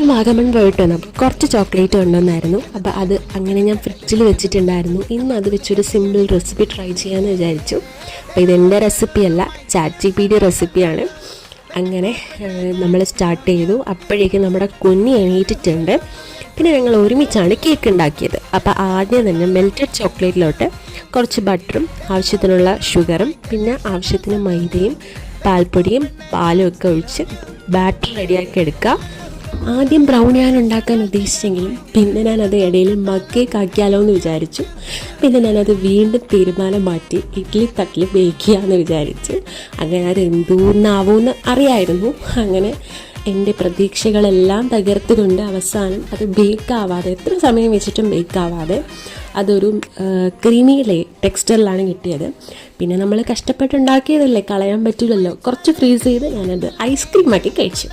വാഗമൺ പോയിട്ട് വന്നപ്പോൾ കുറച്ച് ചോക്ലേറ്റ് കൊണ്ടുവന്നായിരുന്നു. അപ്പോൾ അത് അങ്ങനെ ഞാൻ ഫ്രിഡ്ജിൽ വെച്ചിട്ടുണ്ടായിരുന്നു. ഇന്ന് അത് വെച്ചൊരു സിമ്പിൾ റെസിപ്പി ട്രൈ ചെയ്യാമെന്ന് വിചാരിച്ചു. അപ്പോൾ ഇതെൻ്റെ റെസിപ്പിയല്ല, ChatGPT റെസിപ്പിയാണ്. അങ്ങനെ നമ്മൾ സ്റ്റാർട്ട് ചെയ്തു. അപ്പോഴേക്കും നമ്മുടെ കുഞ്ഞ് എണീറ്റിട്ടുണ്ട്. പിന്നെ ഞങ്ങൾ ഒരുമിച്ചാണ് കേക്ക് ഉണ്ടാക്കിയത്. അപ്പോൾ ആദ്യം തന്നെ മെൽറ്റഡ് ചോക്ലേറ്റിലോട്ട് കുറച്ച് ബട്ടറും ആവശ്യത്തിനുള്ള ഷുഗറും പിന്നെ ആവശ്യത്തിന് മൈദയും പാൽപ്പൊടിയും പാലും ഒക്കെ ഒഴിച്ച് ബാറ്റർ റെഡിയാക്കി എടുക്കുക. ആദ്യം ബ്രൗണിയാണ് ഉണ്ടാക്കാൻ ഉദ്ദേശിച്ചെങ്കിലും പിന്നെ ഞാനത് ഇടയിൽ മഗ് കേക്ക് ആക്കിയാലോ എന്ന് വിചാരിച്ചു. പിന്നെ ഞാനത് വീണ്ടും തീരുമാനം മാറ്റി ഇഡ്ഡലി തട്ടിൽ ബേക്ക് ചെയ്യാമെന്ന് വിചാരിച്ചു. അങ്ങനെ അത് എന്തോന്നാവുമെന്ന് അറിയായിരുന്നു. അങ്ങനെ എൻ്റെ പ്രതീക്ഷകളെല്ലാം തകർത്തുകൊണ്ട് അവസാനം അത് ബേക്കാവാതെ, എത്ര സമയം വെച്ചിട്ടും ബേക്കാവാതെ അതൊരു ക്രീമി ടെക്സ്ചറിലാണ് കിട്ടിയത്. പിന്നെ നമ്മൾ കഷ്ടപ്പെട്ടുണ്ടാക്കിയതല്ലേ, കളയാൻ പറ്റില്ലല്ലോ. കുറച്ച് ഫ്രീസ് ചെയ്ത് ഞാനത് ഐസ്ക്രീമാക്കി കഴിച്ചു.